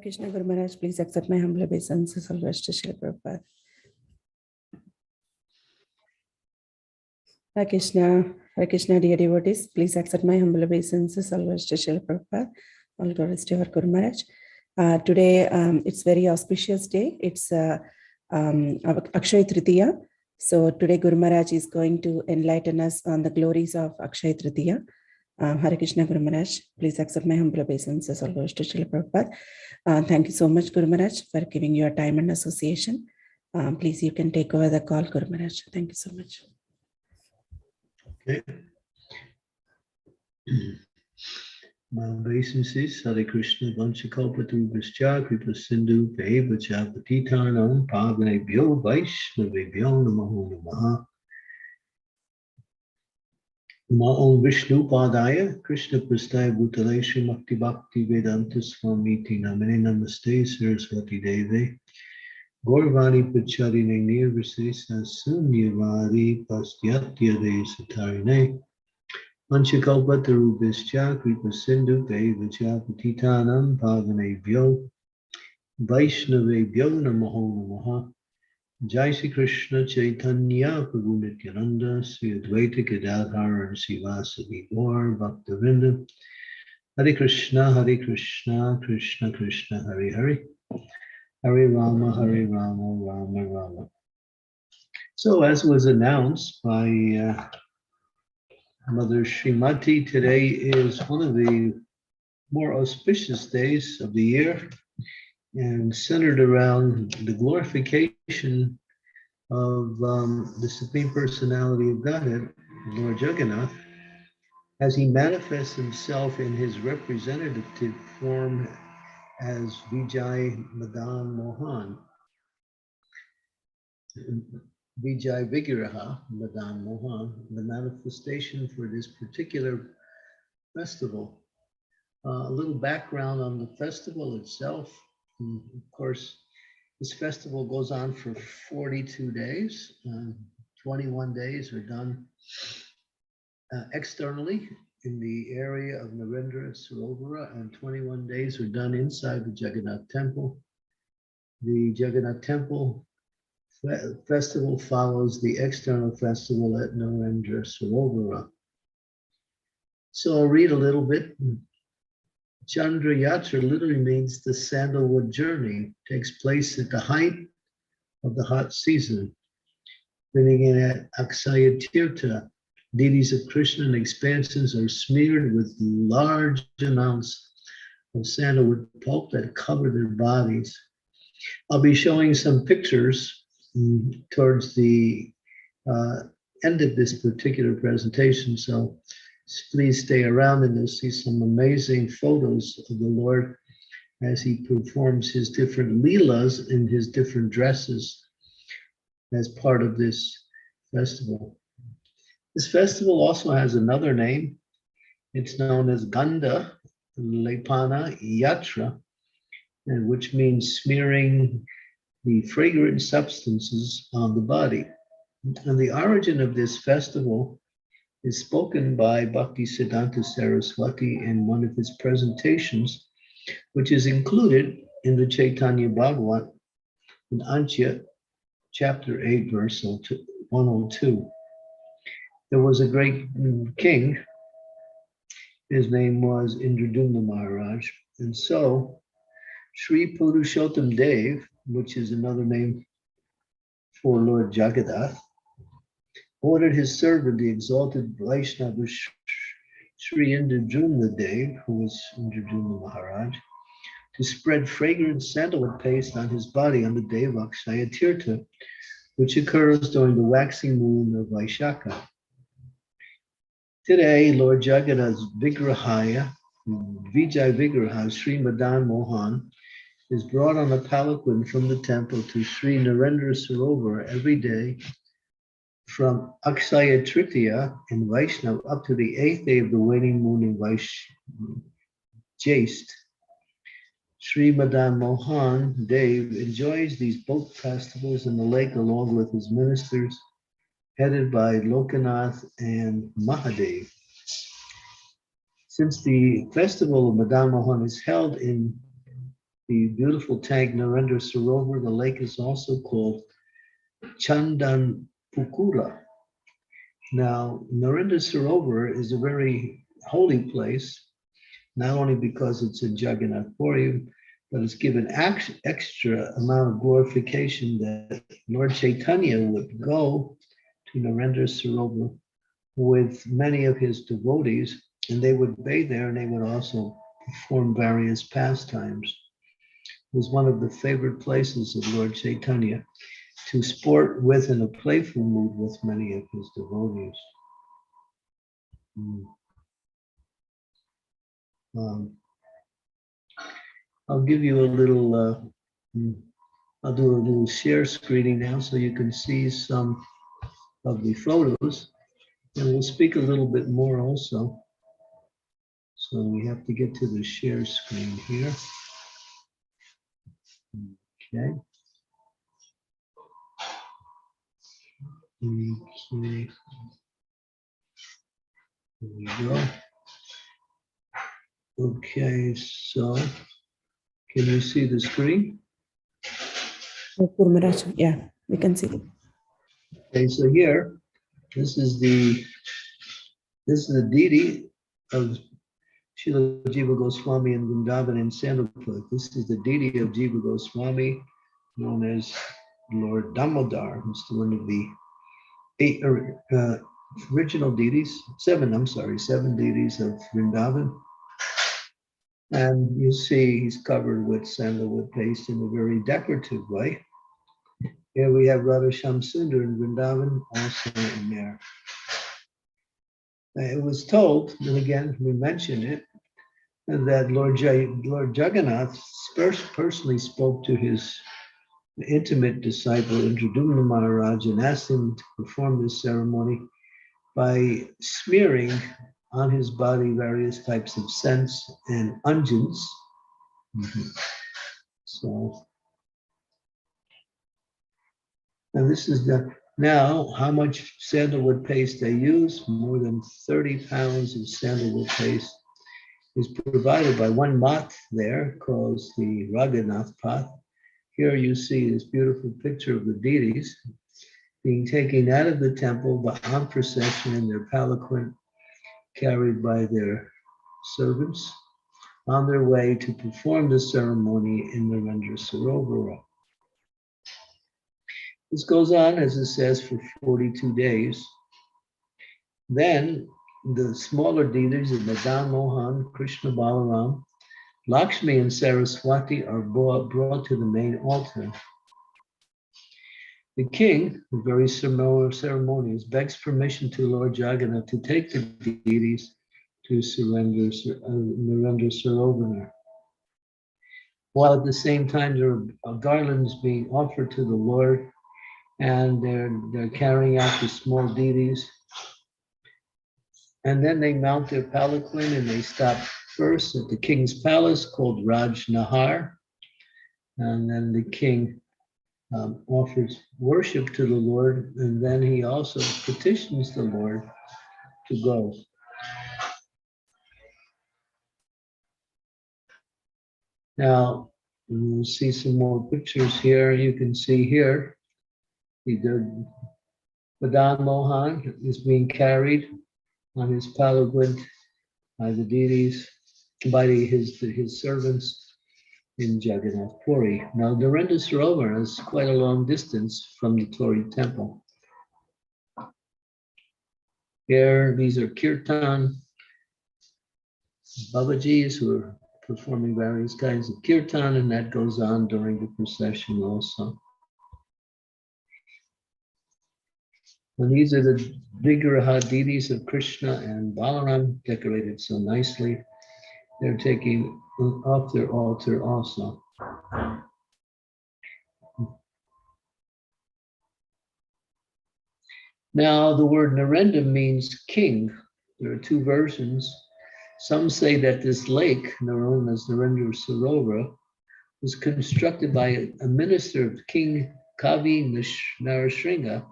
Krishna Guru Maharaj, please accept my humble obeisance. All rest to Srila Prabhupada. Hare Krishna, dear devotees, please accept my humble obeisances. All rest to Srila Prabhupada. All glories to our Guru Maharaj. Today, it's very auspicious day. It's Akshaya Trittiya. So today, Guru Maharaj is going to enlighten us on the glories of Akshaya Trittiya. Hare Krishna Guru Maharaj, please accept my humble obeisances. All glories to Srila Prabhupada. Thank you so much, Guru Maharaj, for giving your time and association. Please, you can take over the call, Guru Maharaj. Thank you so much. Okay. My obeisances, Hare Krishna, Vanchakalpatarubhascha, Kripa Sindhu, Bhavacha, Patitanam, Pavanebhyo, Vaishnavebhyo, Namaho Namaha. Om Vishnu Padaya, Krishna Prastaya Bhutale, Srimakti Bhakti Vedanta Swamiti Namane Namaste, Saraswati Deve, Gaurvani Pacharine Nirvisesa Sunyavadi Pastyatya De Satarine, Vanchakalpatarubhascha, Kripa Sindhu, Bhavacha, Patitanam, Pavanebhyo, Vaishnavebhyo, Namaho Namaha. Jai Shri Krishna Chaitanya Prabhu Nityananda Sri Advaita Gadadhar and Srivasadi Gaur Bhaktavinda. Hare Krishna, Krishna Krishna, Hare Hare, Hare Rama, Rama Rama. So as was announced by Mother Srimati, today is one of the more auspicious days of the year and centered around the glorification of the Supreme Personality of Godhead, Lord Jagannath, as he manifests himself in his representative form as Vijay Madan Mohan, Vijay Vigraha Madan Mohan, the manifestation for this particular festival. A little background on the festival itself. Of course, this festival goes on for 42 days. 21 days are done externally in the area of Narendra Sarovara, and 21 days are done inside the Jagannath Temple. The Jagannath Temple festival follows the external festival at Narendra Sarovara. So I'll read a little bit. Chandra Yatra literally means the sandalwood journey. It takes place at the height of the hot season. Beginning at Akshaya Tirtha, deities of Krishna and expansions are smeared with large amounts of sandalwood pulp that cover their bodies. I'll be showing some pictures towards the end of this particular presentation, so please stay around and you'll see some amazing photos of the Lord as he performs his different leelas in his different dresses as part of this festival. This festival also has another name. It's known as Gandha Lepana Yatra, and which means smearing the fragrant substances on the body. And the origin of this festival is spoken by Bhaktisiddhanta Saraswati in one of his presentations, which is included in the Chaitanya Bhagavat in Untitled Chapter 8, verse 102. There was a great king. His name was Indradumna Maharaj. And so Sri Purushottam Dev, which is another name for Lord Jagannath, ordered his servant, the exalted Vaishnava Sri Indradumna Dev, who was Indradumna Maharaj, to spread fragrant sandalwood paste on his body on the day of Akshaya Tirtha, which occurs during the waxing moon of Vaishakha. Today, Lord Jagannath's Vigrahaya, Vijay Vigraha, Sri Madan Mohan, is brought on a palanquin from the temple to Sri Narendra Sarovar every day from Akshaya Trittiya in Vaishnav up to the 8th day of the waning moon in Jyesht. Sri Madan Mohan Dev enjoys these boat festivals in the lake along with his ministers, headed by Lokanath and Mahadev. Since the festival of Madan Mohan is held in the beautiful tank Narendra Sarovar. The lake is also called Chandanpukura. Now, Narendra Sarovar is a very holy place, not only because it's in Jagannath Puri, but it's given extra amount of glorification that Lord Chaitanya would go to Narendra Sarovar with many of his devotees, and they would bathe there, and they would also perform various pastimes. It was one of the favorite places of Lord Chaitanya to sport with in a playful mood with many of his devotees. I'll give you a little, I'll do a little share screening now so you can see some of the photos, and we'll speak a little bit more also. So we have to get to the share screen here. Okay. Okay. Here we go. Okay, so can you see the screen? Yeah, we can see. Okay, so here, this is the deity of Srila Jiva Goswami in Vrindavan and Sandalpur. This is the deity of Jiva Goswami, known as Lord Damodar, who's one of the original deities, seven deities of Vrindavan. And you see he's covered with sandalwood paste in a very decorative way. Here we have Radha Shamsundar in Vrindavan, also in there. It was told, and again we mentioned it, that Lord Jagannath personally spoke to his intimate disciple Intradumna Maharaj and asked him to perform this ceremony by smearing on his body various types of scents and unguents. So, and this is now how much sandalwood paste they use. More than 30 pounds of sandalwood paste is provided by one mat there called the Raghunath Path. Here you see this beautiful picture of the deities being taken out of the temple on procession in their palanquin, carried by their servants, on their way to perform the ceremony in Narendra Sarovar. This goes on, as it says, for 42 days. Then the smaller deities of Madan Mohan, Krishna Balaram, Lakshmi and Saraswati are brought to the main altar. The king, very ceremonious, begs permission to Lord Jagannath to take the deities to Narendra Sarovar. While at the same time there are garlands being offered to the Lord, and they're carrying out the small deities. And then they mount their palanquin and they stop first at the king's palace called Raj Nahar. And then the king offers worship to the Lord, and then he also petitions the Lord to go. Now, we'll see some more pictures here. You can see here, Madan Mohan is being carried on his palanquin by the deities, by his servants in Jagannath Puri. Now, Narendra Sarovar is quite a long distance from the Tori temple. Here, these are kirtan Babajis who are performing various kinds of kirtan, and that goes on during the procession also. And these are the Vigraha deities of Krishna and Balaram, decorated so nicely. They're taking off their altar also. Now, the word Narendra means king. There are two versions. Some say that this lake, known as Narendra Sarovar, was constructed by a minister of King Kavi Narasringa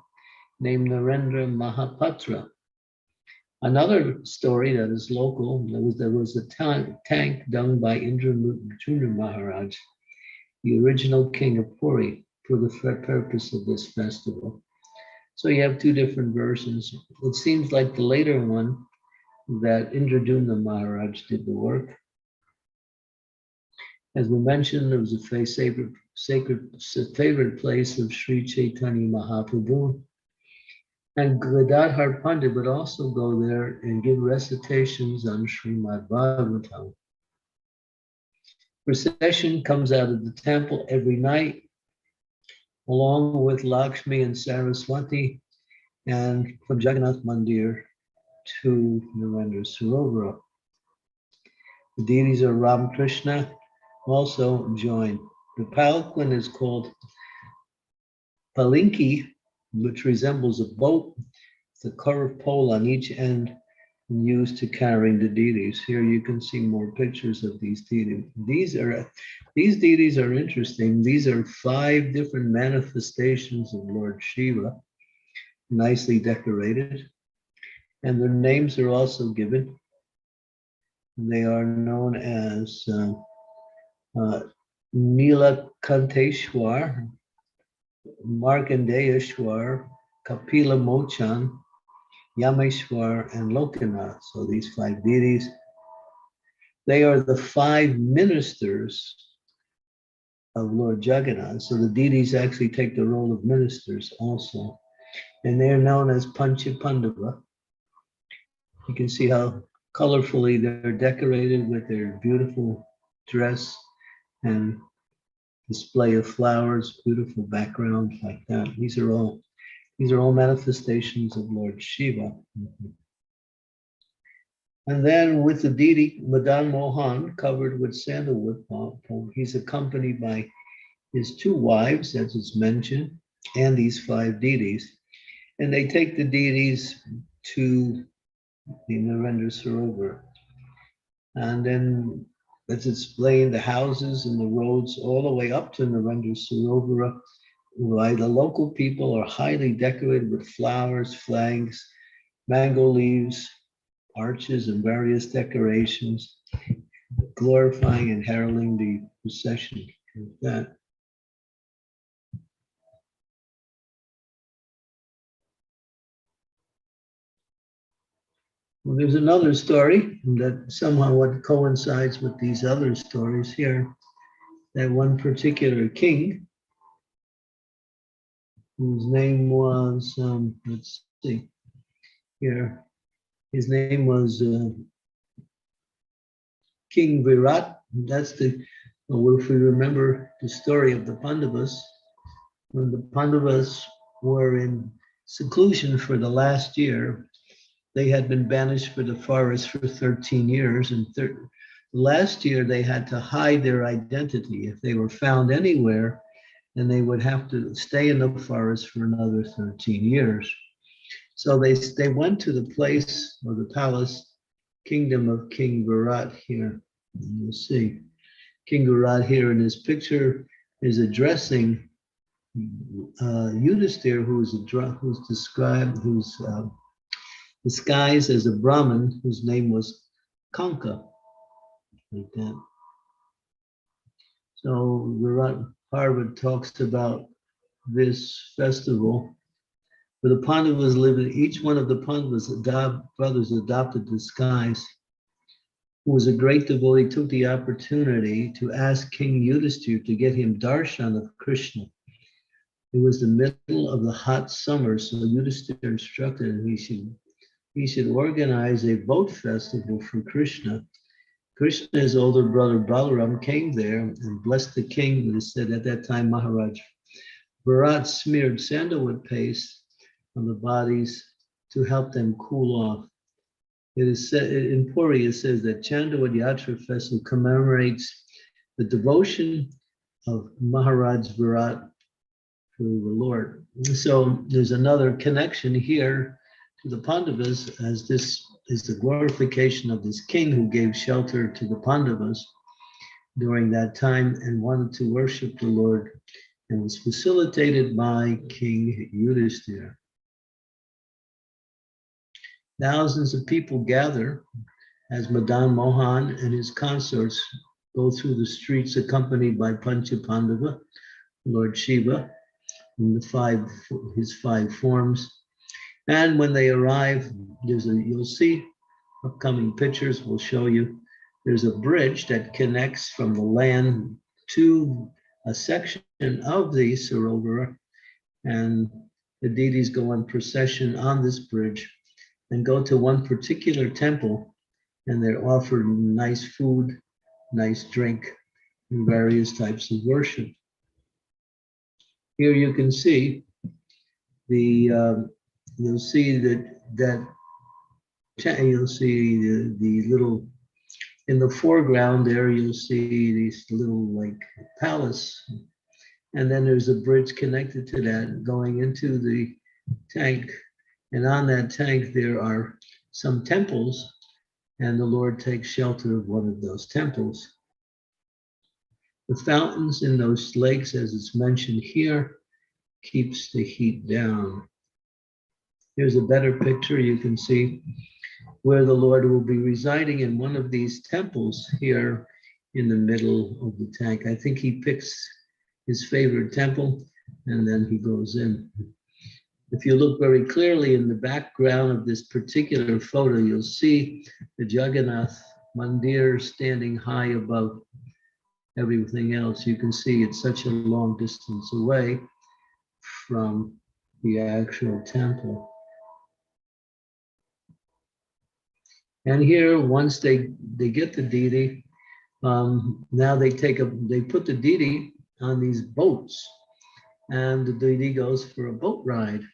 named Narendra Mahapatra. Another story that is local, there was a tank done by Indra Maharaj the original king of Puri, for the purpose of this festival. So you have two different versions. It seems like the later one, that Indradyumna Maharaj did the work. As we mentioned, it was a favorite place of Sri Chaitanya Mahaprabhu. And Gadadhar Pandit would also go there and give recitations on Srimad Bhagavatam. Procession comes out of the temple every night, along with Lakshmi and Saraswati, and from Jagannath Mandir to Narendra Sarovara. The deities of Ramakrishna also join. The palanquin is called palinki, which resembles a boat, the curved pole on each end used to carrying the deities. Here you can see more pictures of these deities. These deities are interesting. These are 5 different manifestations of Lord Shiva, nicely decorated, and their names are also given. They are known as Nilakanteshwar, Markandeeshwar, Kapila Mochan, Yameshwar, and Lokanath. So these 5 deities, they are the 5 ministers of Lord Jagannath. So the deities actually take the role of ministers also. And they're known as Panchapandava. You can see how colorfully they're decorated with their beautiful dress and display of flowers, beautiful background like that. These are all manifestations of Lord Shiva. And then with the deity Madan Mohan, covered with sandalwood, he's accompanied by his 2 wives, as is mentioned, and these 5 deities. And they take the deities to the Narendra Sarovar. And then let's explain the houses and the roads all the way up to Narendra Sarovar. Why the local people are highly decorated with flowers, flags, mango leaves, arches, and various decorations, glorifying and heralding the procession. Like that. Well, there's another story that somehow what coincides with these other stories here, that one particular king, whose name was, let's see here, his name was King Virat. That's if we remember the story of the Pandavas, when the Pandavas were in seclusion for the last year, they had been banished for the forest for 13 years. And last year, they had to hide their identity. If they were found anywhere, then they would have to stay in the forest for another 13 years. So they went to the place or the palace, kingdom of King Virat here. You'll see King Virat here in this picture is addressing Yudhisthira, who's disguised as a Brahmin whose name was Kanka, like that. So Virat Parva talks about this festival where the Pandavas live in, each one of the Pandavas brothers adopted disguise, who was a great devotee, took the opportunity to ask King Yudhisthira to get him darshan of Krishna. It was the middle of the hot summer, so Yudhisthira instructed him he should organize a boat festival for Krishna. Krishna's older brother Balaram came there and blessed the king. It is said at that time Maharaj Virat smeared sandalwood paste on the bodies to help them cool off. It is said in Puri, it says that Chandavad Yatra festival commemorates the devotion of Maharaj Virat to the Lord. So there's another connection here to the Pandavas, as this is the glorification of this king who gave shelter to the Pandavas during that time and wanted to worship the Lord, and was facilitated by King Yudhisthira. Thousands of people gather as Madan Mohan and his consorts go through the streets accompanied by Pancha Pandava, Lord Shiva, in his five forms. And when they arrive, you'll see upcoming pictures will show you, there's a bridge that connects from the land to a section of the Sarovara, and the deities go on procession on this bridge and go to one particular temple, and they're offered nice food, nice drink, and various types of worship. Here you can see you'll see you'll see the little, in the foreground there, you'll see these little like palace. And then there's a bridge connected to that going into the tank. And on that tank, there are some temples, and the Lord takes shelter of one of those temples. The fountains in those lakes, as it's mentioned here, keeps the heat down. Here's a better picture. You can see where the Lord will be residing in one of these temples here in the middle of the tank. I think he picks his favorite temple and then he goes in. If you look very clearly in the background of this particular photo, you'll see the Jagannath Mandir standing high above everything else. You can see it's such a long distance away from the actual temple. And here, once they get the deity, now they put the deity on these boats, and the deity goes for a boat ride.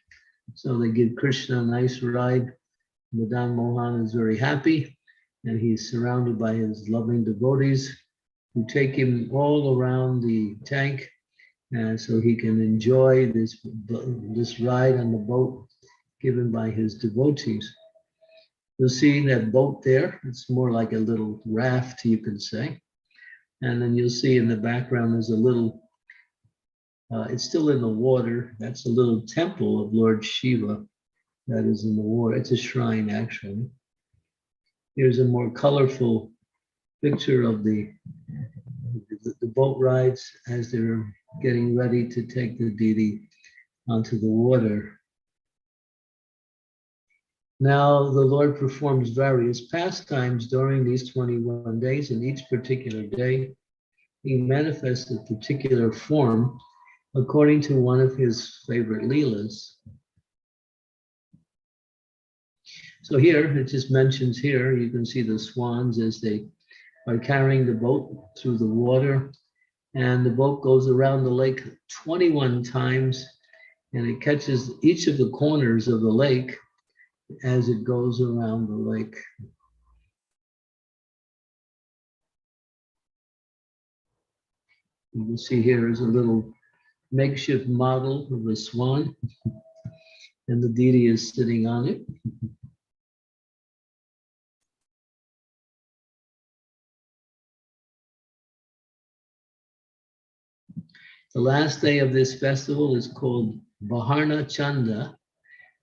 So they give Krishna a nice ride. Madan Mohan is very happy, and he's surrounded by his loving devotees who take him all around the tank, so he can enjoy this ride on the boat given by his devotees. You'll see that boat there. It's more like a little raft, you could say. And then you'll see in the background there's a little, it's still in the water. That's a little temple of Lord Shiva that is in the water. It's a shrine, actually. Here's a more colorful picture of the boat rides as they're getting ready to take the deity onto the water. Now, the Lord performs various pastimes during these 21 days, and each particular day, he manifests a particular form according to one of his favorite leelas. So here, it just mentions here, you can see the swans as they are carrying the boat through the water, and the boat goes around the lake 21 times, and it catches each of the corners of the lake as it goes around the lake. You can see here is a little makeshift model of a swan, and the deity is sitting on it. The last day of this festival is called Baharna Chanda,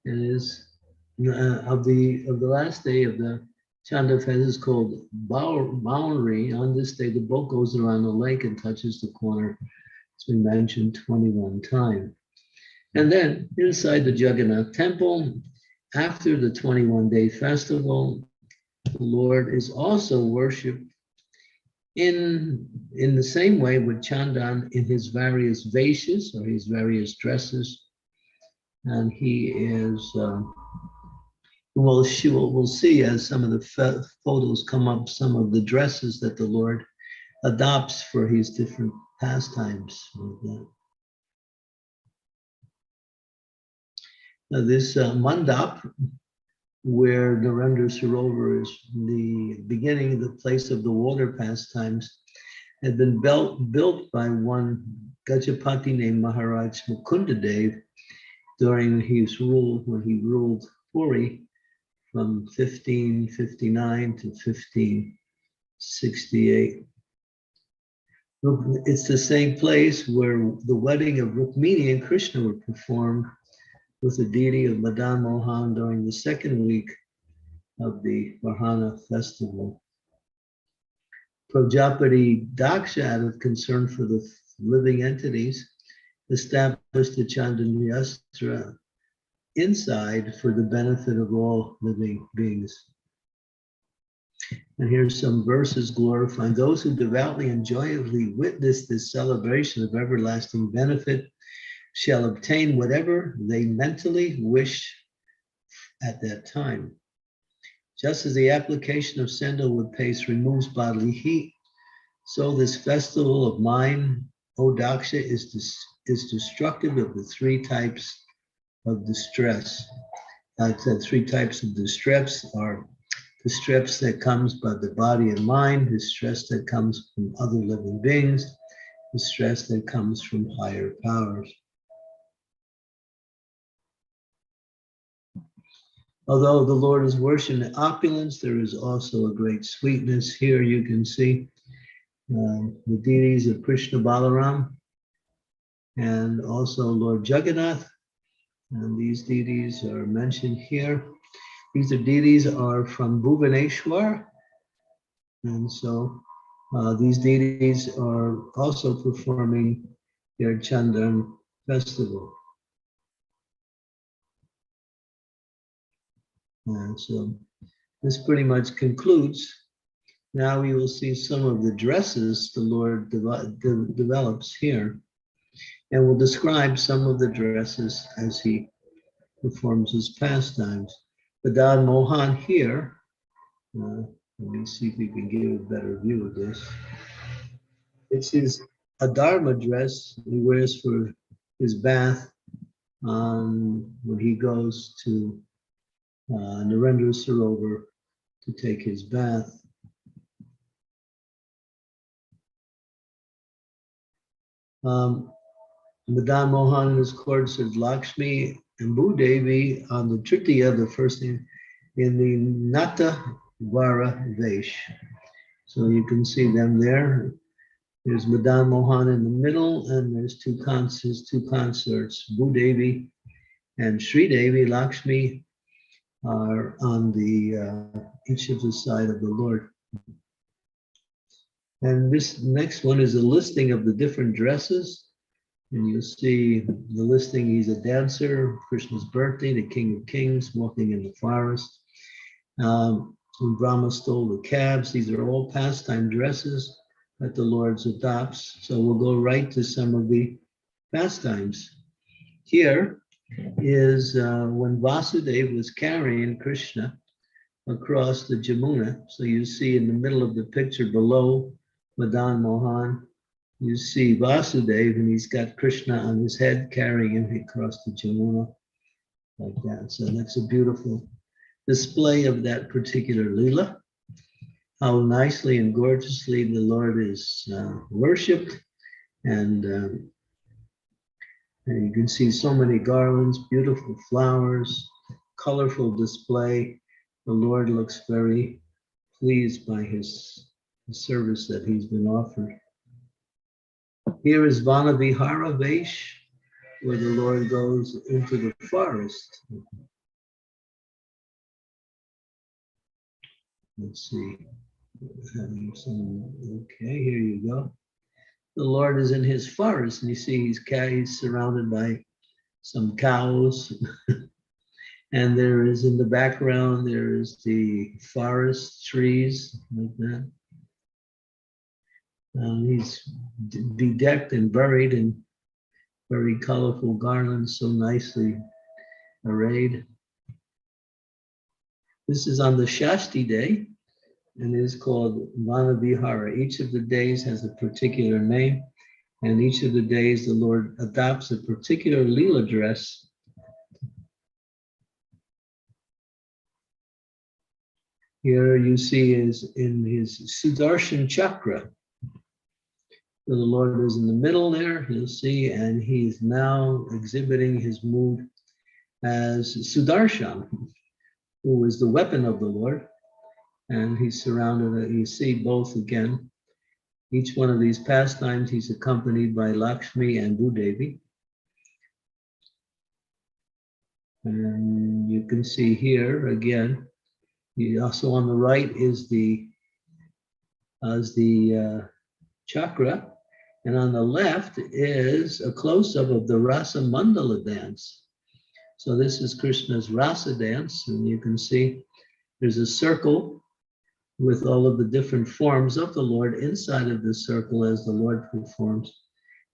and is of the last day of the Chanda fest is called Boundary. On this day, the boat goes around the lake and touches the corner, as we mentioned, 21 times. And then inside the Jagannath temple, after the 21-day festival, the Lord is also worshipped in the same way with Chandan in his various veshas or his various dresses. And he is, we'll see as some of the photos come up, some of the dresses that the Lord adopts for his different pastimes. Now this mandap, where Narendra Sarovar is the beginning, the place of the water pastimes, had been built by one Gajapati named Maharaj Mukundadev during his rule, when he ruled Puri from 1559 to 1568. It's the same place where the wedding of Rukmini and Krishna were performed with the deity of Madan Mohan during the second week of the Varhana festival. Prajapati Daksha, out of concern for the living entities, established the Chandanyastra inside for the benefit of all living beings. And here's some verses glorifying those who devoutly and joyfully witness this celebration of everlasting benefit shall obtain whatever they mentally wish at that time. Just as the application of sandalwood paste removes bodily heat, so this festival of mind, O Daksha, is destructive of the three types of distress. Like the three types of distress are distress that comes by the body and mind, distress that comes from other living beings, distress that comes from higher powers. Although the Lord is worshipped in opulence, there is also a great sweetness. Here you can see the deities of Krishna Balaram and also Lord Jagannath. And these deities are mentioned here. These deities are from Bhuvaneshwar. And so these deities are also performing their Chandan festival. And so this pretty much concludes. Now we will see some of the dresses the Lord develops here. And we'll describe some of the dresses as he performs his pastimes. Madan Mohan here, let me see if we can give a better view of this. It's his Adharma dress he wears for his bath when he goes to Narendra Sarovar to take his bath. Madan Mohan in his court says Lakshmi and Bhudevi on the Trittiya, the first name, in the Nata Vara Vesh. So you can see them there. There's Madan Mohan in the middle, and there's two consorts, Bhudevi and Sri Devi. Lakshmi are on the each of the side of the Lord. And this next one is a listing of the different dresses. And you'll see the listing, he's a dancer, Krishna's birthday, the King of Kings, walking in the forest. When Brahma stole the calves, these are all pastime dresses that the Lord adopts. So we'll go right to some of the pastimes. Here is when Vasudeva was carrying Krishna across the Jamuna. So you see in the middle of the picture below Madan Mohan, you see Vasudeva, and he's got Krishna on his head carrying him across the Jamuna like that. So that's a beautiful display of that particular Leela. How nicely and gorgeously the Lord is worshipped. And you can see so many garlands, beautiful flowers, colorful display. The Lord looks very pleased by his service that he's been offered. Here is Vanavihara Vesh, where the Lord goes into the forest. Let's see. Okay, here you go. The Lord is in his forest, and you see he's surrounded by some cows. And there is in the background, there is the forest trees like that. He's bedecked and buried in very colorful garlands, so nicely arrayed. This is on the Shashti day, and it is called Vanavihara. Each of the days has a particular name, and each of the days the Lord adopts a particular Leela dress. Here you see is in his Sudarshan Chakra. So the Lord is in the middle there, you'll see, and he's now exhibiting his mood as Sudarshan, who is the weapon of the Lord. And he's surrounded, you see both again. Each one of these pastimes, he's accompanied by Lakshmi and Bhudevi. And you can see here again, also on the right is the as the chakra. And on the left is a close-up of the Rasa Mandala dance. So this is Krishna's Rasa dance, and you can see there's a circle with all of the different forms of the Lord inside of this circle as the Lord performs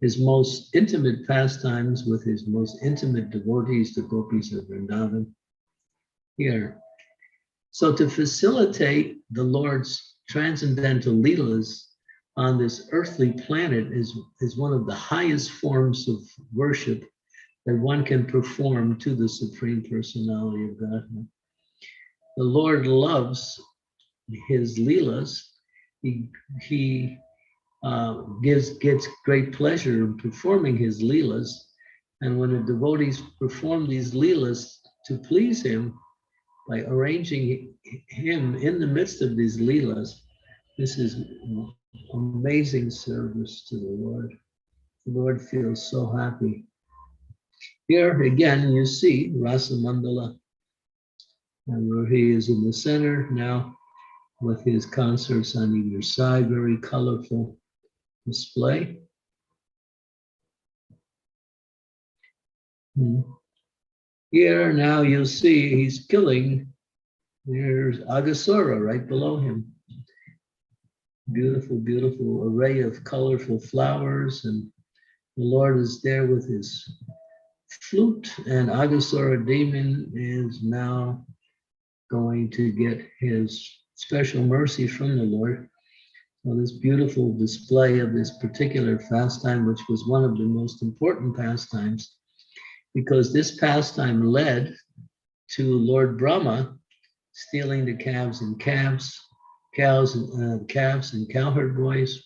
his most intimate pastimes with his most intimate devotees, the Gopis of Vrindavan, here. So to facilitate the Lord's transcendental leelas on this earthly planet is one of the highest forms of worship that one can perform to the Supreme Personality of Godhead. The Lord loves his leelas. He gets great pleasure in performing his leelas. And when the devotees perform these leelas to please him, by arranging him in the midst of these leelas, this is amazing service to the Lord. The Lord feels so happy. Here again, you see Rasa Mandala, and where he is in the center now with his consorts on either side, very colorful display. Here now you'll see he's killing, there's Aghasura right below him. Beautiful, beautiful array of colorful flowers, and the Lord is there with his flute, and Aghasura demon is now going to get his special mercy from the Lord. So this beautiful display of this particular pastime, which was one of the most important pastimes, because this pastime led to Lord Brahma stealing the cows and cowherd boys,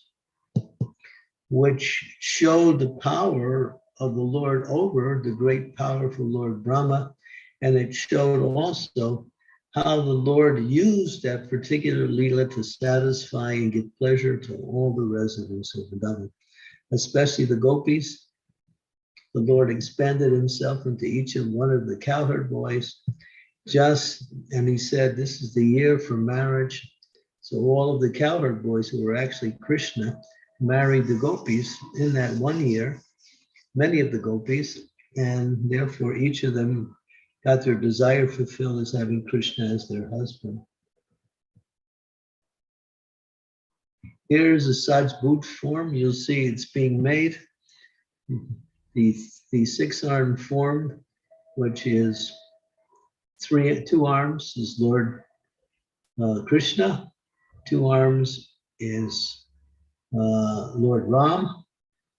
which showed the power of the Lord over the great powerful Lord Brahma. And it showed also how the Lord used that particular Leela to satisfy and give pleasure to all the residents of Vrindavan, especially the Gopis. The Lord expanded himself into each and one of the cowherd boys, and he said, this is the year for marriage. So all of the cowherd boys who were actually Krishna married the Gopis in that 1 year, many of the Gopis, and therefore each of them got their desire fulfilled as having Krishna as their husband. Here's a Sajbut form. You'll see it's being made. The six-armed form, which is two arms, is Lord Krishna. 2 arms is Lord Ram,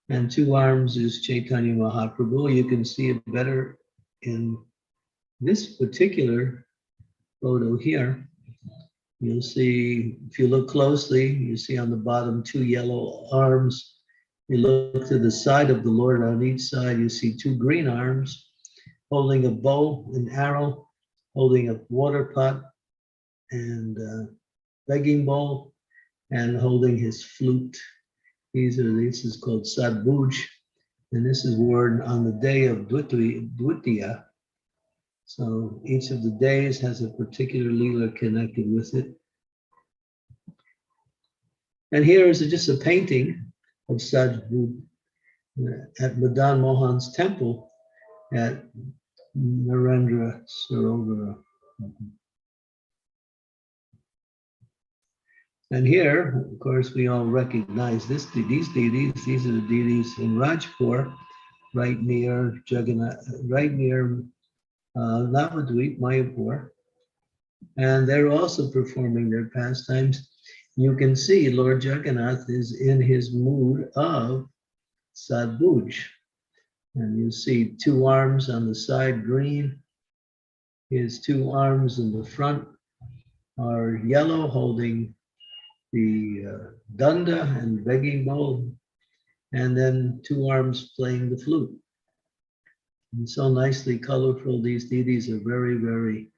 and 2 arms is Chaitanya Mahaprabhu. You can see it better in this particular photo here. You'll see, if you look closely, you see on the bottom 2 yellow arms. You look to the side of the Lord, on each side, you see 2 green arms holding a bow, an arrow, holding a water pot and begging bowl, and holding his flute. This is called Sadbuj, and this is worn on the day of Trittiya. So each of the days has a particular leela connected with it. And here is just a painting of Sadbuj at Madan Mohan's temple at Narendra Sarovara. And here, of course, we all recognize these deities. These are the deities in Rajpur, right near Jagannath, right near Navadvip, Mayapur. And they're also performing their pastimes. You can see Lord Jagannath is in his mood of Sadbuj. And you see 2 arms on the side green. His 2 arms in the front are yellow, holding the danda and begging bowl, and then 2 arms playing the flute. And so nicely colorful. These deities are very, very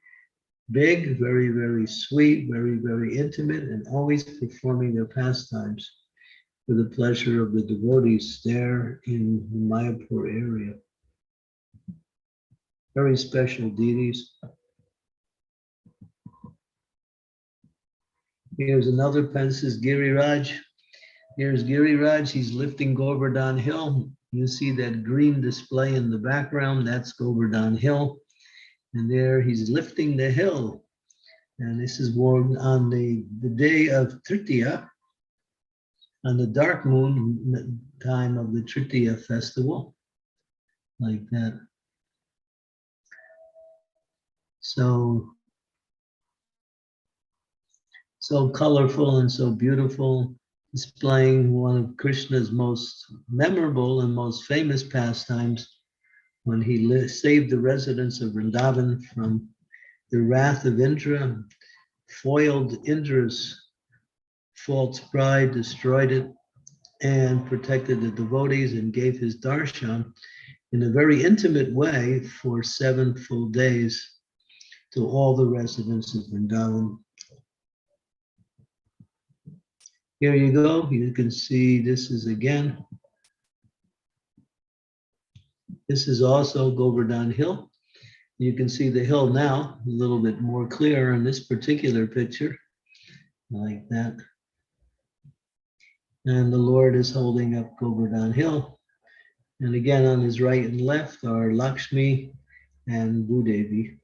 big, very, very sweet, very, very intimate, and always performing their pastimes for the pleasure of the devotees there in the Mayapur area. Very special deities. Here's another pen, this is Giriraj. Here's Giriraj, he's lifting Govardhan Hill. You see that green display in the background, that's Govardhan Hill. And there he's lifting the hill. And this is worn on the day of Trittiya, on the dark moon time of the Trittiya festival, like that. So colorful and so beautiful, displaying one of Krishna's most memorable and most famous pastimes when he saved the residents of Vrindavan from the wrath of Indra, foiled Indra's false pride, destroyed it, and protected the devotees and gave his darshan in a very intimate way for 7 full days to all the residents of Vrindavan. Here you go. You can see this is again. This is also Govardhan Hill. You can see the hill now a little bit more clear in this particular picture, like that. And the Lord is holding up Govardhan Hill. And again, on his right and left are Lakshmi and Bhudevi.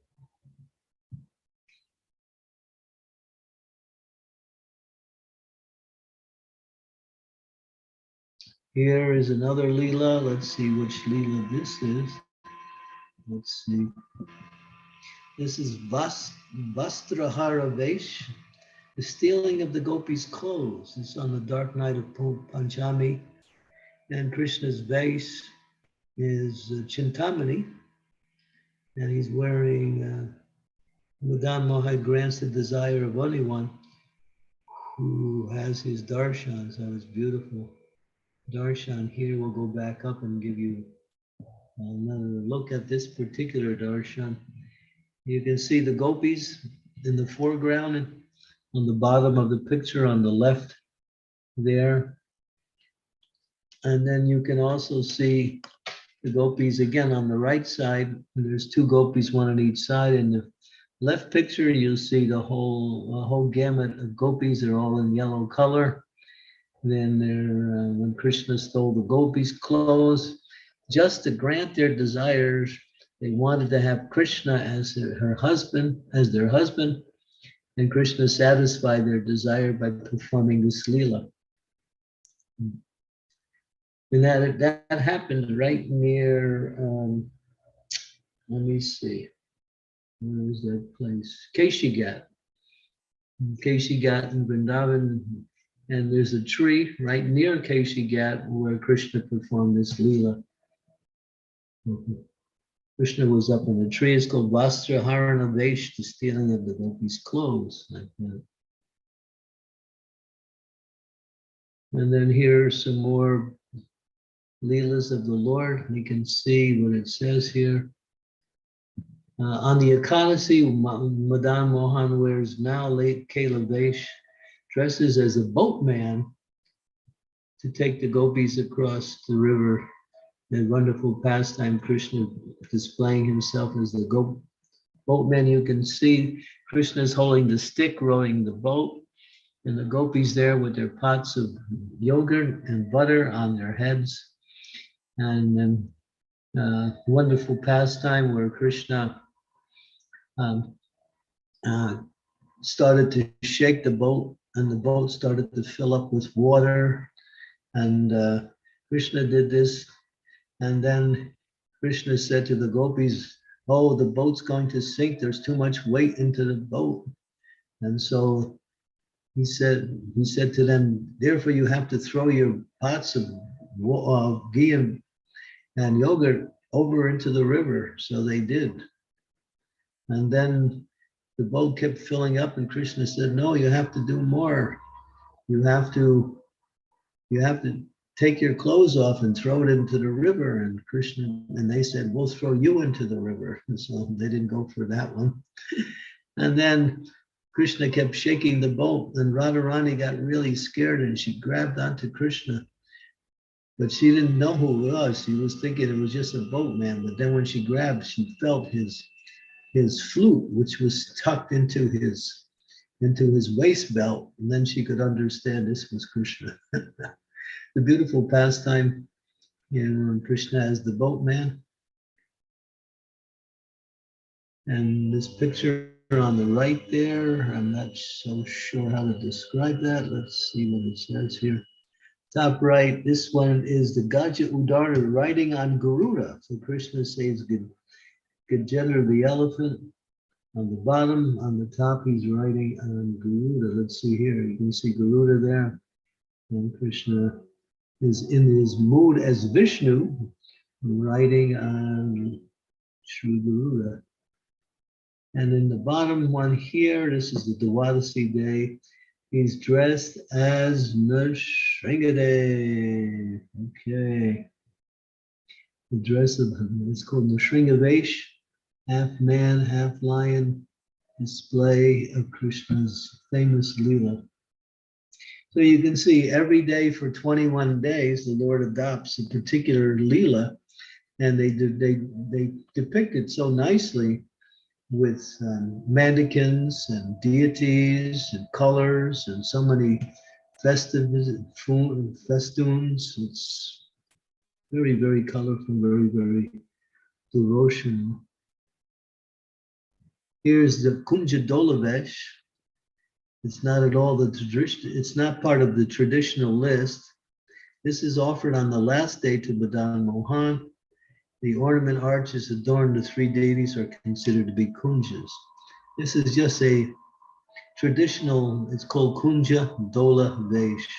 Here is another Leela. Let's see which Leela this is. Let's see. This is Vastrahara Vesh, the stealing of the Gopis' clothes. It's on the dark night of Panchami. And Krishna's Vesh is Chintamani. And he's wearing, Madan Mohan grants the desire of anyone who has his darshan. So it's beautiful. Darshan here, we'll go back up and give you another look at this particular darshan. You can see the gopis in the foreground and on the bottom of the picture on the left there. And then you can also see the gopis again on the right side. There's 2 gopis, one on each side. In the left picture, you'll see the whole gamut of gopis. They're all in yellow color. Then when Krishna stole the gopis' clothes, just to grant their desires, they wanted to have Krishna as their husband, and Krishna satisfied their desire by performing this leela. And that happened right near, let me see, where is that place? Keshigat. Keshigat in Vrindavan. And there's a tree right near Keshigat where Krishna performed this leela. Krishna was up in a tree. It's called Vastraharana Vesh, the stealing of the gopis' clothes, like that. And then here are some more leelas of the Lord. You can see what it says here. On the Ekadasi, Madan Mohan wears now late Kala Vesh, dresses as a boatman to take the gopis across the river. The wonderful pastime, Krishna displaying himself as the boatman. You can see Krishna's holding the stick, rowing the boat, and the gopis there with their pots of yogurt and butter on their heads. And then wonderful pastime where Krishna started to shake the boat, and the boat started to fill up with water. And Krishna did this. And then Krishna said to the gopis, "Oh, the boat's going to sink. There's too much weight into the boat." And so he said to them, "Therefore you have to throw your pots of ghee and yogurt over into the river." So they did. And then the boat kept filling up, and Krishna said, "No, you have to do more. You have to take your clothes off and throw it into the river." And they said, "We'll throw you into the river." And so they didn't go for that one. And then Krishna kept shaking the boat, and Radharani got really scared, and she grabbed onto Krishna. But she didn't know who it was. She was thinking it was just a boatman. But then when she grabbed, she felt his flute, which was tucked into his into his waist belt, and then she could understand this was Krishna. The beautiful pastime, Krishna as the boatman. And this picture on the right there, I'm not so sure how to describe that. Let's see what it says here. Top right, this one is the Gaja Udara riding on Garuda. So Krishna saves Gajendra the elephant. On the bottom, on the top, he's riding on Garuda. Let's see here. You can see Garuda there. And Krishna is in his mood as Vishnu, riding on Sri Garuda. And in the bottom one here, this is the Dwadasi day. He's dressed as Nrsimhadev. Okay. The dress of it's called Nrsimhadev, half man, half lion, display of Krishna's famous Leela. So you can see every day for 21 days, the Lord adopts a particular Leela, and they depict it so nicely with mannequins and deities and colors and so many festoons. It's very, very colorful, very, very devotional. Here's the Kunja Dolavesh. It's not at all the tradition. It's not part of the traditional list. This is offered on the last day to Madan Mohan. The ornament arches adorn the three deities are considered to be kunjas. This is just a traditional, it's called Kunja Dola Vesh.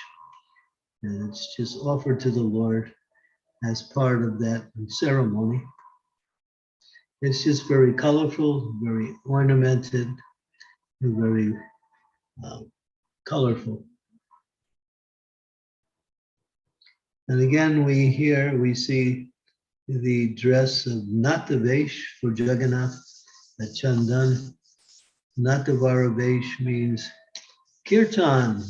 And it's just offered to the Lord as part of that ceremony. It's just very colorful, very ornamented, and very colorful. And again, we see the dress of Natavesh for Jagannath at Chandan. Natavaravesh means kirtan.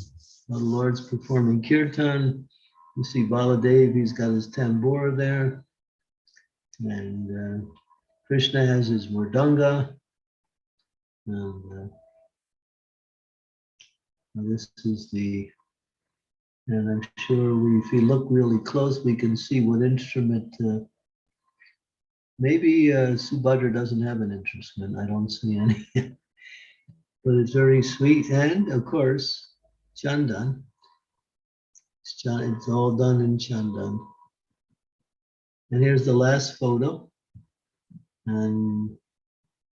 The Lord's performing kirtan. You see Baladev, he's got his tambura there. And Krishna has his mridanga. And this is and I'm sure if you look really close, we can see what instrument. Maybe Subhadra doesn't have an instrument. I don't see any. But it's very sweet. And of course, Chandan. It's all done in Chandan. And here's the last photo. And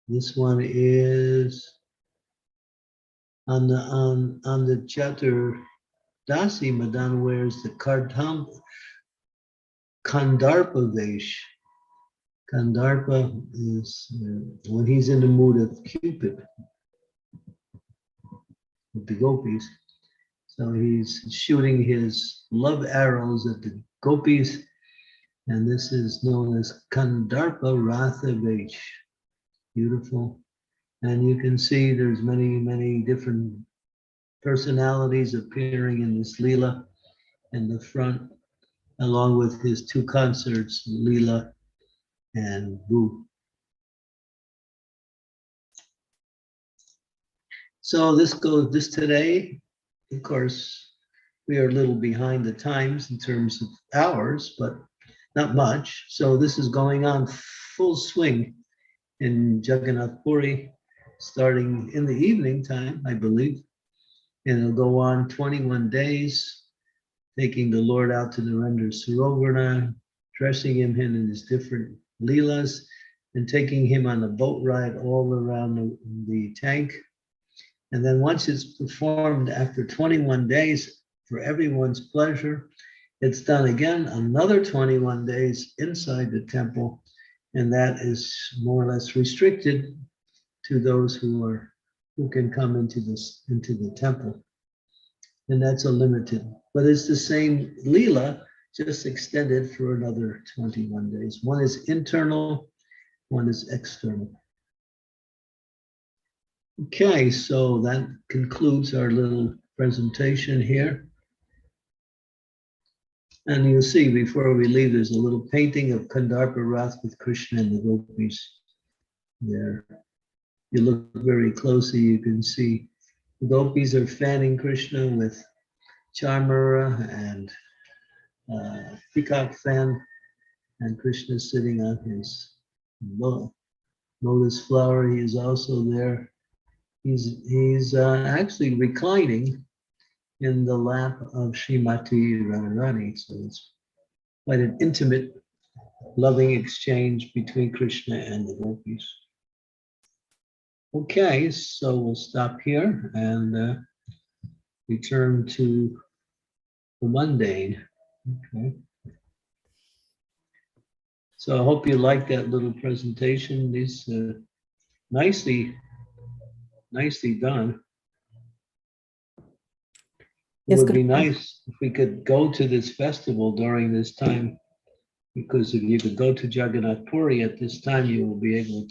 this one is on the chapter Dasi, Madan wears the Kandarpa Vesh. Kandarpa is when he's in the mood of Cupid with the Gopis. So he's shooting his love arrows at the Gopis, and this is known as Kandarpa Ratha Vesh. Beautiful. And you can see there's many, many different personalities appearing in this Leela in the front, along with his two concerts, Leela and Boo. So this today, of course, we are a little behind the times in terms of hours, but not much. So this is going on full swing in Jagannath Puri, starting in the evening time, I believe. And it'll go on 21 days, taking the Lord out to Narendra Sarovara, dressing him in his different leelas, and taking him on a boat ride all around the tank. And then once it's performed after 21 days for everyone's pleasure, it's done again another 21 days inside the temple. And that is more or less restricted to those who can come into the temple. And that's a limited, but it's the same Leela, just extended for another 21 days. One is internal, one is external. Okay, so that concludes our little presentation here. And you'll see before we leave, there's a little painting of Kandarpa Rath with Krishna and the Gopis there. You look very closely, you can see The gopis are fanning Krishna with charmara and peacock fan, and Krishna is sitting on his lotus flower. He is also there. He's actually reclining in the lap of Srimati Radharani. So it's quite an intimate, loving exchange between Krishna and the gopis. Okay, so we'll stop here and return to the mundane. Okay. So I hope you liked that little presentation. These nicely done. It Yes, would be Guru. nice if we could go to this festival during this time, because if you could go to Jagannath Puri at this time, you will be able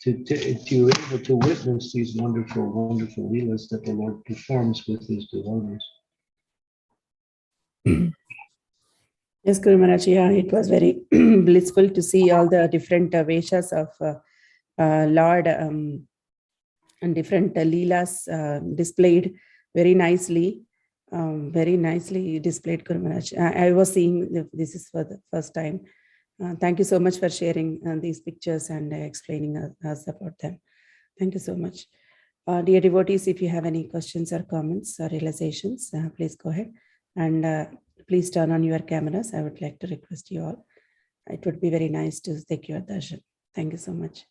you're able to witness these wonderful, wonderful leelas that the Lord performs with his devotees. Yes, Guru Maharaj, yeah, it was very blissful to see all the different veshas of Lord and different leelas displayed very nicely displayed, Guru Maharaj. I was seeing this is for the first time. Thank you so much for sharing these pictures and explaining us about them. Thank you so much. Dear devotees, if you have any questions or comments or realizations, please go ahead and please turn on your cameras. I would like to request you all. It would be very nice to take your darshan. Thank you so much.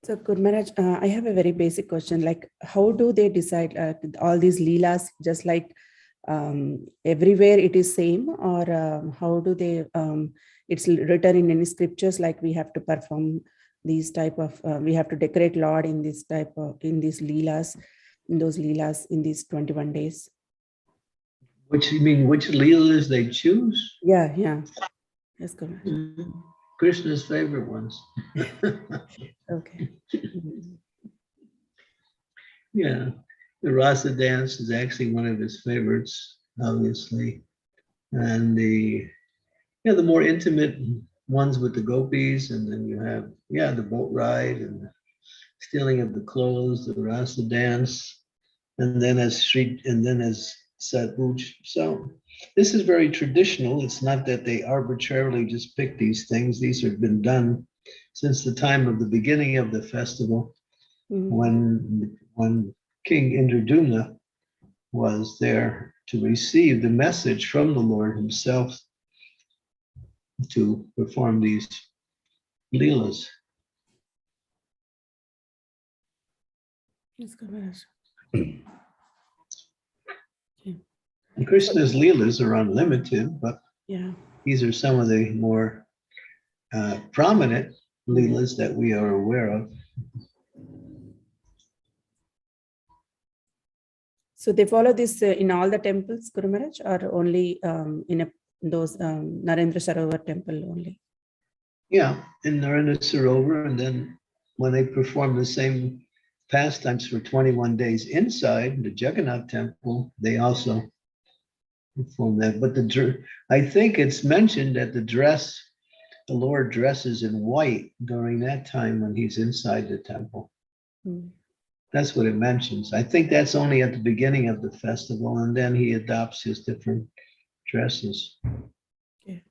So, Guru Maharaj, I have a very basic question. Like, how do they decide all these leelas? Just like everywhere it is same, or how do they? It's written in any scriptures like we have to perform these type of. We have to decorate Lord in this type of in these leelas, in those leelas in these 21 days. Which you mean which leelas they choose? Yeah. Yes, Guru Maharaj. Krishna's favorite ones. Okay. Yeah, the Rasa dance is actually one of his favorites, obviously, and the more intimate ones with the gopis, and then you have the boat ride and the stealing of the clothes, the Rasa dance, and then as Satbuj. So this is very traditional. It's not that they arbitrarily just pick these things. These have been done since the time of the beginning of the festival, when King Indradumna was there to receive the message from the Lord himself to perform these leelas. Yes, Guru Maharaj. And Krishna's leelas are unlimited, but these are some of the more prominent leelas that we are aware of. So they follow this in all the temples, Guru Maharaj, or only in those Narendra Sarovar temple only? Yeah, in Narendra Sarovar, and then when they perform the same pastimes for 21 days inside the Jagannath temple, they also perform that. But I think it's mentioned that the Lord dresses in white during that time when he's inside the temple. That's what it mentions. I think that's only at the beginning of the festival, and then he adopts his different dresses. Okay.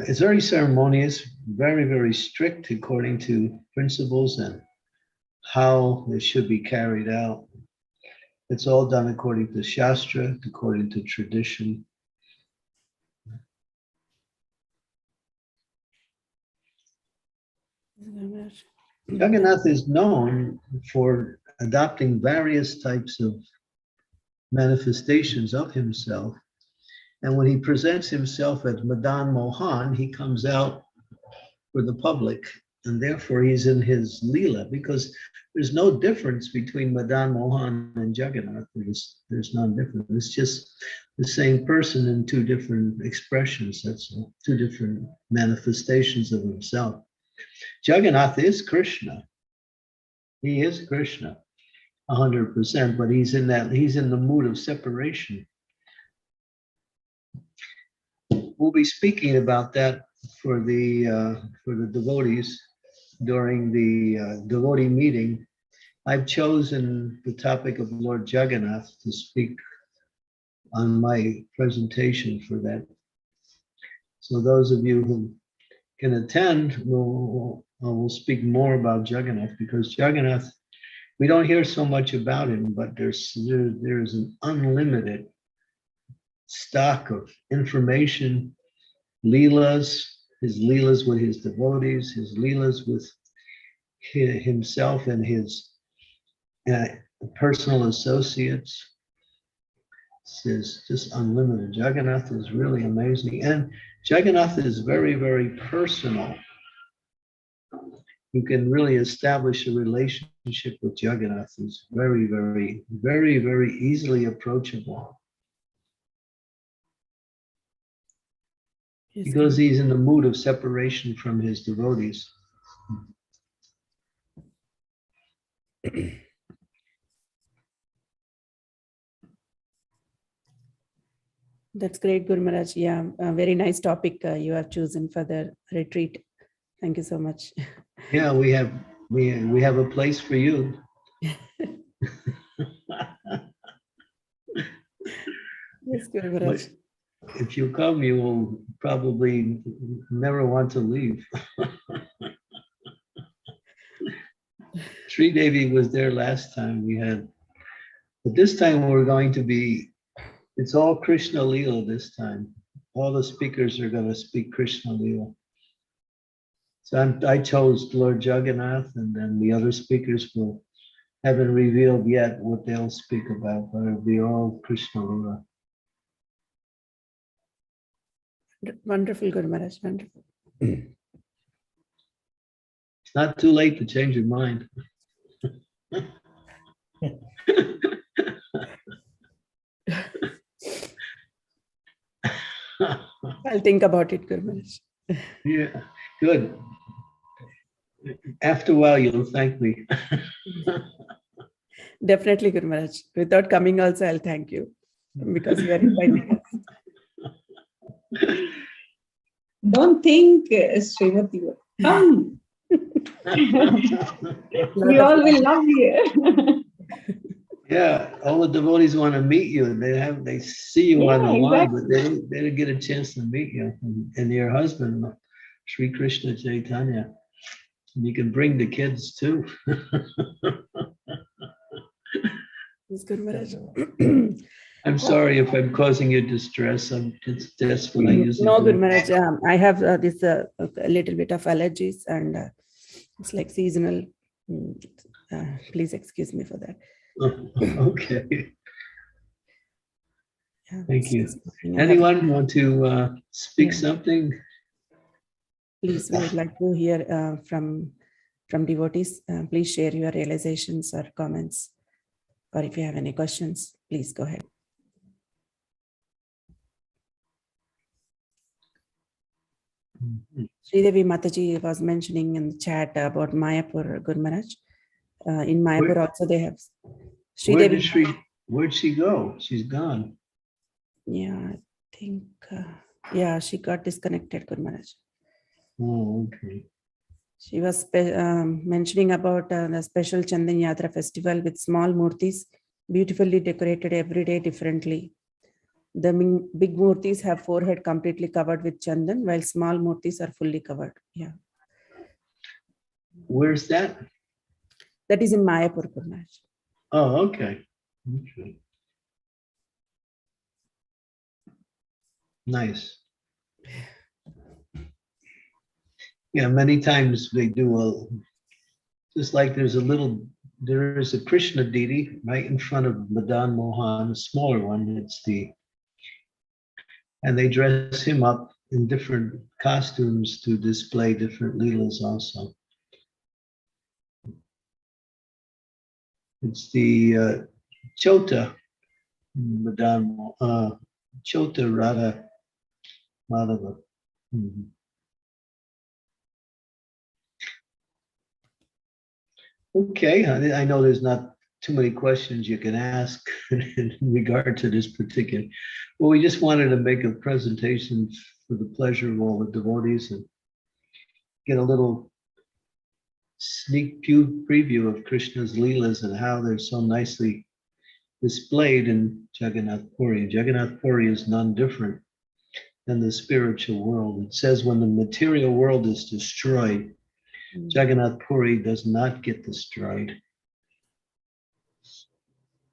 It's very ceremonious, very, very strict according to principles and how it should be carried out. It's all done according to Shastra, according to tradition. Jagannath is known for adopting various types of manifestations of himself. And when he presents himself as Madan Mohan, he comes out for the public. And therefore he's in his Leela, because there's no difference between Madan Mohan and Jagannath. There's none different. It's just the same person in two different expressions. That's all. Two different manifestations of himself. Jagannath is Krishna. He is Krishna, 100%, but he's in the mood of separation. we'll be speaking about that for the devotees during the devotee meeting. I've chosen the topic of Lord Jagannath to speak on my presentation for that. So those of you who can attend will speak more about Jagannath, because Jagannath, we don't hear so much about him, but there's an unlimited stock of information, leelas, his leelas with his devotees, his leelas with himself and his personal associates. Is just unlimited. Jagannath is really amazing. And Jagannath is very, very personal. You can really establish a relationship with Jagannath. It's very, very, very, very easily approachable. Because he's in the mood of separation from his devotees. That's great, Guru Maharaj. Yeah, a very nice topic you have chosen for the retreat. Thank you so much. Yeah, we have a place for you. Yes, Guru Maharaj. If you come, you will probably never want to leave. Sri Devi was there last time but this time we're going to be, it's all Krishna Leela this time. All the speakers are going to speak Krishna Leela. So I chose Lord Jagannath, and then the other speakers haven't revealed yet what they'll speak about, but it'll be all Krishna Leela. Wonderful, Guru Maharaj, wonderful. It's not too late to change your mind. I'll think about it, Guru Maharaj. Yeah, good. After a while, you'll thank me. Definitely, Guru Maharaj. Without coming also, I'll thank you, because you are inviting us. Don't think, Srimati. Come. We all will love you. Yeah, all the devotees want to meet you. They see you Yeah, one-on-one, but exactly. they don't get a chance to meet you. And your husband, Sri Krishna Chaitanya. And you can bring the kids too. Yes, Guru Maharaj. I'm sorry if I'm causing you distress. That's what I usually No, do. Guru Maharaj. I have this a little bit of allergies, and it's like seasonal. Please excuse me for that. Okay. Yeah, Thank you. I Anyone want to speak something? Please, we would like to hear from devotees. Please share your realizations or comments, or if you have any questions, please go ahead. Sridevi Mataji was mentioning in the chat about Mayapur, Guru Maharaj. In Mayapur also they have Where'd she go? She's gone. Yeah, I think, yeah, she got disconnected, Guru Maharaj. Oh, okay. She was mentioning about the special Chandan Yatra festival with small murtis, beautifully decorated every day differently. The big murtis have forehead completely covered with Chandan, while small murtis are fully covered. Yeah. Where's that? That is in Mayapur, Guru Maharaj. Oh, okay. Okay. Nice. Yeah, many times they do just like there is a Krishna deity right in front of Madan Mohan, a smaller one. And they dress him up in different costumes to display different leelas also. It's the Chota Madan, Chota Radha Madhava. Mm-hmm. Okay, I know there's not too many questions you can ask in regard to this particular. Well, we just wanted to make a presentation for the pleasure of all the devotees and get a little sneak preview of Krishna's Leelas and how they're so nicely displayed in Jagannath Puri. Jagannath Puri is none different than the spiritual world. It says when the material world is destroyed, Jagannath Puri does not get destroyed.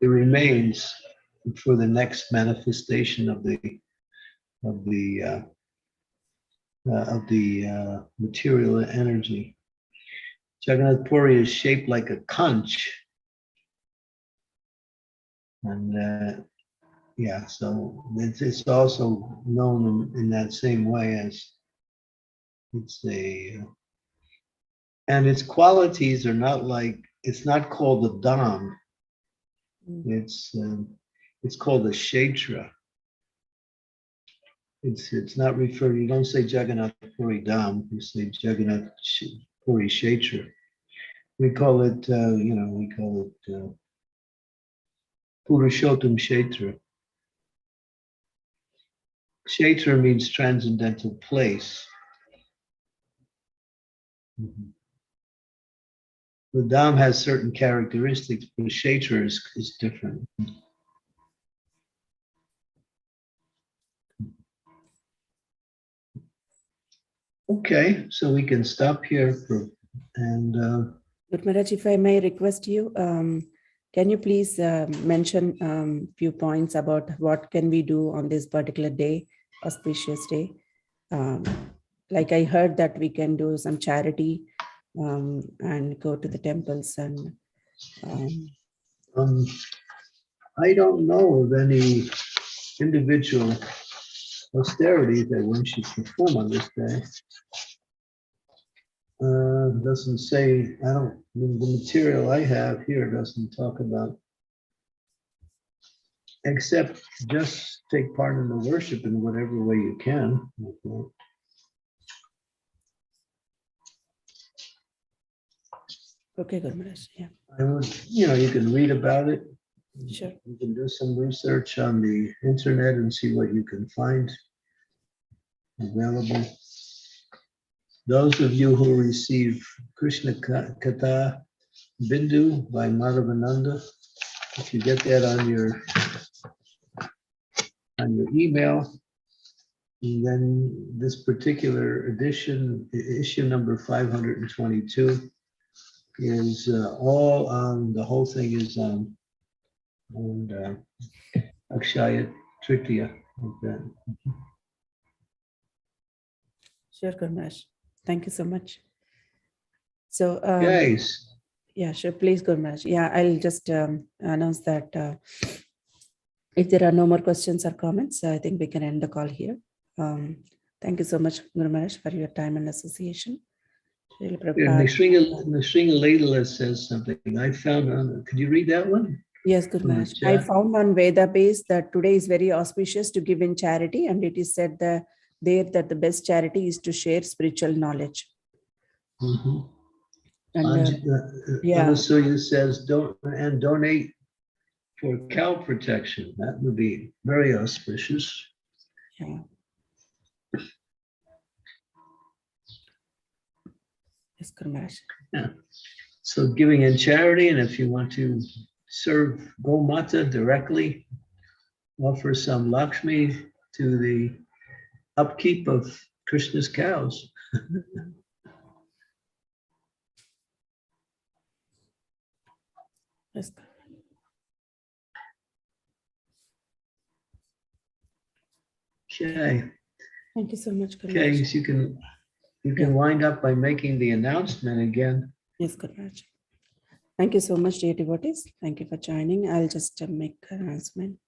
It remains for the next manifestation of the material energy. Jagannath Puri is shaped like a conch, and yeah, so it's also known in that same way as and its qualities are not like, it's not called the Dham. It's called the Kshetra. It's not referred, you don't say Jagannath Puri Dham, you say Jagannath Puri Kshetra. We call it, Purushottam Kshetra. Kshetra means transcendental place. The Dham has certain characteristics, but Kshetra is different. Okay, so we can stop here Good Maharaj, if I may request you, can you please mention few points about what can we do on this particular day, auspicious day? Like I heard that we can do some charity and go to the temples and I don't know of any individual austerities that one should perform on this day. Doesn't say, the material I have here doesn't talk about, except just take part in the worship in whatever way you can. okay, Guru Maharaj, yeah. I would, you can read about it. Sure. You can do some research on the internet and see what you can find available. Those of you who receive Krishna Katha Bindu by Madhavananda, if you get that on your email, and then this particular edition, issue number 522, is all on, the whole thing is on Akshaya Trittiya, like that. Sure, Guru Maharaj. Thank you so much. So, Guys, yeah, sure. Please, Guru Maharaj. Yeah, I'll just announce that if there are no more questions or comments, I think we can end the call here. Thank you so much, Guru Maharaj, for your time and association. Nishringa Ladala says something. I found on, could you read that one? Yes, Guru Maharaj. I found on Veda base that today is very auspicious to give in charity, and it is said that the best charity is to share spiritual knowledge. Mm-hmm. And yeah, Anasuya says donate for cow protection. That would be very auspicious. Yeah. Yes, Guru Maharaj. Yeah. So giving in charity, and if you want to serve Gomata directly, offer some Lakshmi to the upkeep of Krishna's cows. Yes. Okay. Thank you so much, Guru Okay, Maharaj. so you can wind up by making the announcement again. Yes, Guru Maharaj. Thank you so much, dear devotees. Thank you for joining. I'll just make an announcement.